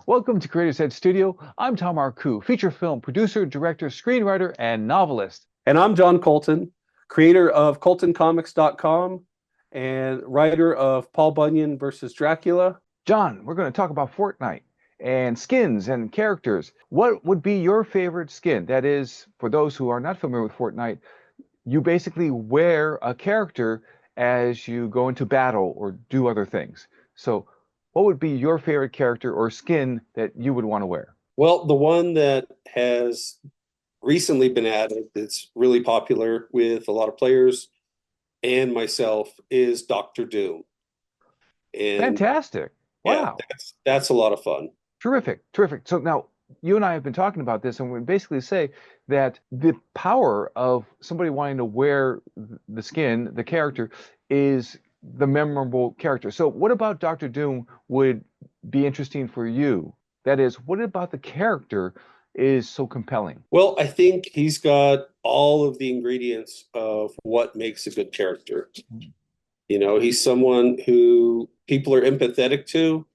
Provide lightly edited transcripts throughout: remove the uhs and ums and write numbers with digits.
Welcome to Creator's Edge Studio. I'm Tom Arcu, feature film producer, director, screenwriter, and novelist. And I'm John Colton, creator of ColtonComics.com and writer of Paul Bunyan versus Dracula. John, we're going to talk about Fortnite and skins and characters. What would be your favorite skin? That is, for those who are not familiar with Fortnite, you basically wear a character as you go into battle or do other things. So, what would be your favorite character or skin that you would want to wear? Well, the one that has recently been added that's really popular with a lot of players and myself is Doctor Doom. And Fantastic. yeah, Wow. that's a lot of fun. Terrific, terrific. So now you and I have been talking about this, and we basically say that the power of somebody wanting to wear the skin, the character, is the memorable character. So what about Doctor Doom would be interesting for you? That is, what about the character is so compelling? Well, I think he's got all of the ingredients of what makes a good character. He's someone who people are empathetic to.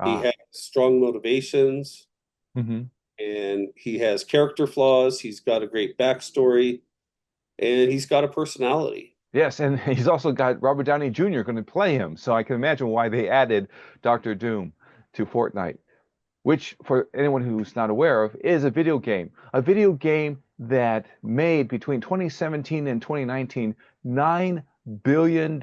He Ah, has strong motivations hmm. and he has character flaws. He's got a great backstory and he's got a personality. Yes, and he's also got Robert Downey Jr. going to play him, so I can imagine why they added Doctor Doom to Fortnite, which, for anyone who's not aware of, is a video game that made between 2017 and 2019 $9 billion.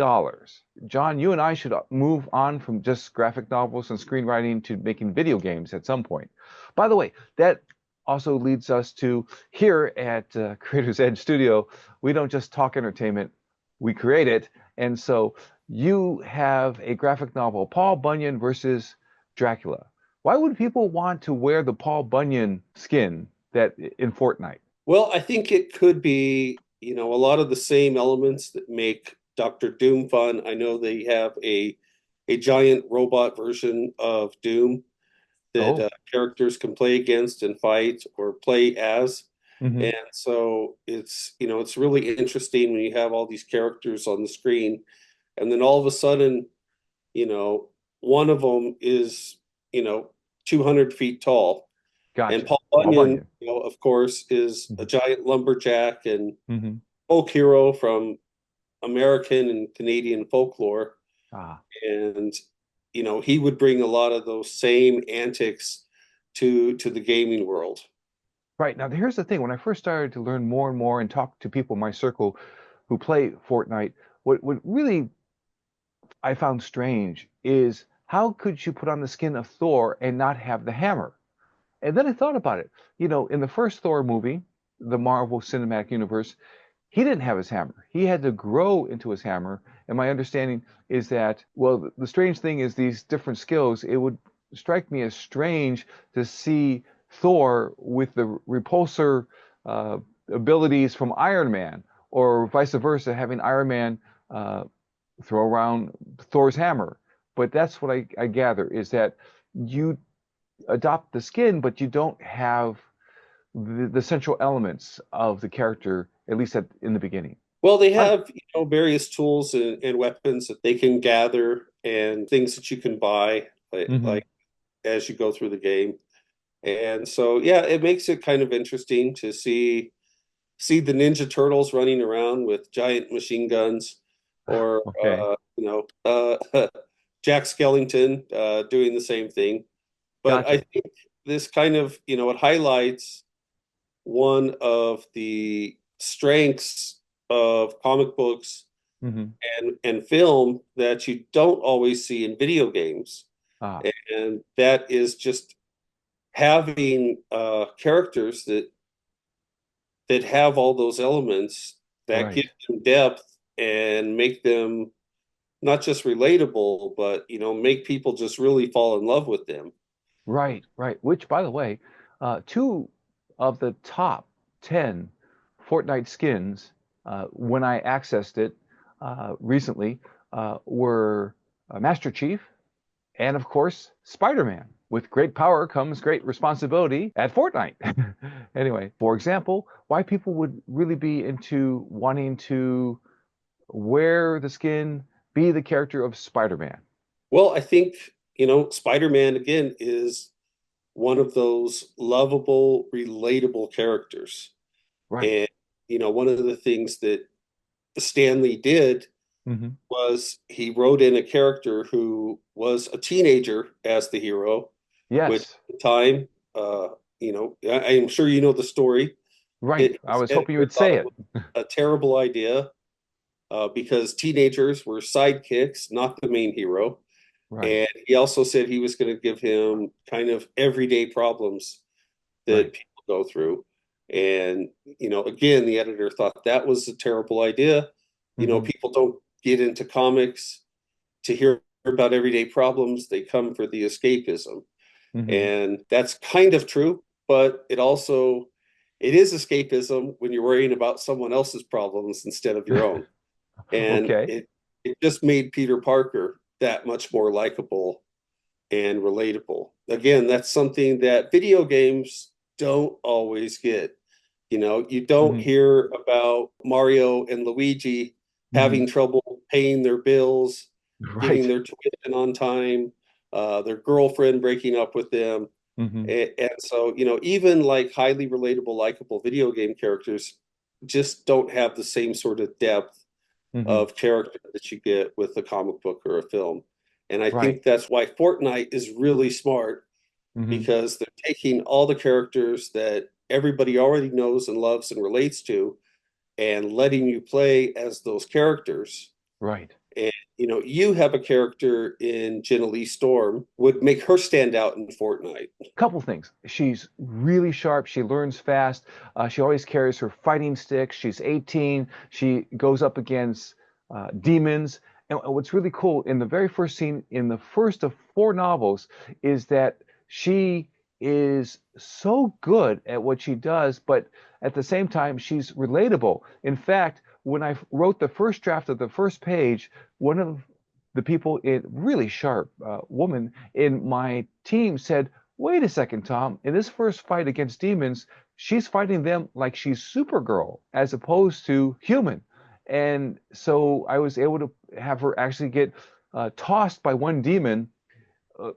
John, you and I should move on from just graphic novels and screenwriting to making video games at some point. By the way, that also leads us to here at Creator's Edge Studio, we don't just talk entertainment, we create it. And so you have a graphic novel, Paul Bunyan versus Dracula. Why would people want to wear the Paul Bunyan skin that in Fortnite? Well, I think it could be, a lot of the same elements that make Doctor Doom fun. I know they have a giant robot version of Doom that Oh, characters can play against and fight or play as. hmm. And so it's really interesting when you have all these characters on the screen, and then all of a sudden, you know, one of them is, 200 feet tall. And Gotcha. Paul Paul Bunyan, Bunyan. of course, is a giant lumberjack and Hmm. folk hero from American and Canadian folklore. Ah, And, he would bring a lot of those same antics to the gaming world. right. Now, here's the thing. When I first started to learn more and more and talk to people in my circle who play Fortnite, what really I found strange is how could you put on the skin of Thor and not have the hammer? And then I thought about it. In the first Thor movie, the Marvel Cinematic Universe, he didn't have his hammer. He had to grow into his hammer. And my understanding is that, well, the strange thing is these different skills, it would strike me as strange to see Thor with the repulsor uh, abilities from Iron Man, or vice versa, having Iron Man uh, throw around Thor's hammer. But that's what I gather is that you adopt the skin, but you don't have the central elements of the character, at least in the beginning. Well, they But have, various tools and weapons that they can gather and things that you can buy, mhm. like as you go through the game. And so, yeah, it makes it kind of interesting to see the Ninja Turtles running around with giant machine guns, or Okay, Jack Skellington doing the same thing. But I gotcha. think this kind of, it highlights one of the strengths of comic books Hmm. and film that you don't always see in video games. Ah, And that is just having characters that have all those elements that give right, them depth and make them not just relatable, but make people just really fall in love with them. right, right. Which, by the way, two of the top 10 Fortnite skins, when I accessed it recently, were Master Chief and, of course, Spider-Man. With great power comes great responsibility at Fortnite. Anyway, for example, why people would really be into wanting to wear the skin, be the character of Spider-Man. Well, I think, Spider-Man again is one of those lovable, relatable characters. Right. And, one of the things that Stanley did Hmm. was he wrote in a character who was a teenager as the hero, which Yes. at the time, uh, I am sure you know the story. Right. I His was hoping you editor would thought say it it. was a terrible idea because teenagers were sidekicks, not the main hero. Right. And he also said he was going to give him kind of everyday problems that Right. people go through. And, again, the editor thought that was a terrible idea. Hmm. People don't get into comics to hear about everyday problems, they come for the escapism. Hmm. And that's kind of true, but it is escapism when you're worrying about someone else's problems instead of your own. And Okay. it just made Peter Parker that much more likable and relatable. Again, that's something that video games don't always get. You don't Hmm. hear about Mario and Luigi Hmm. having trouble paying their bills, getting Right. their tuition on time, their girlfriend breaking up with them. Hmm. And so, even like highly relatable, likable video game characters just don't have the same sort of depth Hmm. of character that you get with a comic book or a film. And I Right. think that's why Fortnite is really smart Hmm. because they're taking all the characters that everybody already knows and loves and relates to and letting you play as those characters. Right. And you have a character in Jenna Lee Storm would make her stand out in Fortnite. Couple things. She's really sharp. She learns fast. She always carries her fighting stick. She's 18. She goes up against demons. And what's really cool in the very first scene in the first of four novels is that she is so good at what she does, but at the same time, she's relatable. In fact, when I wrote the first draft of the first page, one of the people, in really sharp woman in my team said, wait a second, Tom. In this first fight against demons, she's fighting them like she's Supergirl as opposed to human. And so I was able to have her actually get tossed by one demon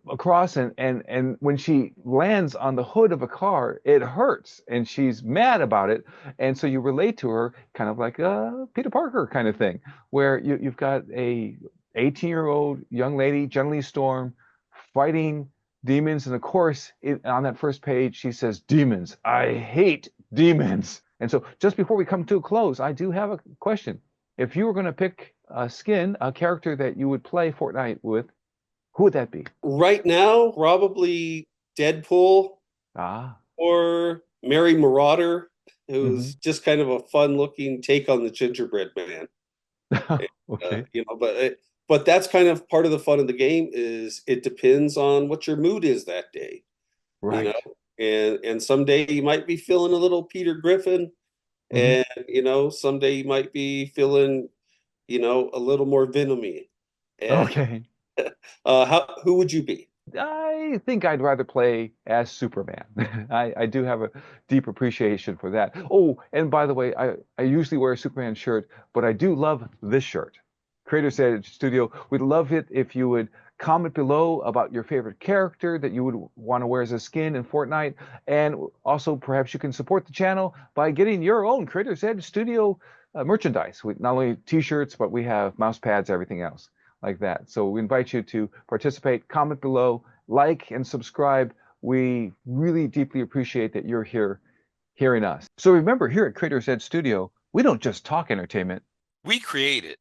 across, and when she lands on the hood of a car, it hurts, and she's mad about it. And so you relate to her, kind of like a Peter Parker kind of thing, where you've got a 18-year-old young lady, Jenny Storm, fighting demons. And of course, on that first page, she says, "Demons. I hate demons." And so, just before we come to a close, I do have a question. If you were going to pick a character that you would play Fortnite with, who would that be? Right now, probably Deadpool Ah. or Mary Marauder, Hmm. who's just kind of a fun looking take on the gingerbread man. Okay. But that's kind of part of the fun of the game is it depends on what your mood is that day, you know. Right. And someday you might be feeling a little Peter Griffin, Hmm. and someday you might be feeling, a little more venomy. And Okay. who would you be? I think I'd rather play as Superman. I do have a deep appreciation for that. Oh, and by the way, I usually wear a Superman shirt, but I do love this shirt. Creators Edge Studio, we'd love it if you would comment below about your favorite character that you would want to wear as a skin in Fortnite. And also, perhaps you can support the channel by getting your own Creators Edge Studio merchandise. With not only t-shirts, but we have mouse pads, everything else like that. So we invite you to participate, comment below, like, and subscribe. We really deeply appreciate that you're here hearing us. So remember, here at Creators Edge Studio, we don't just talk entertainment. We create it.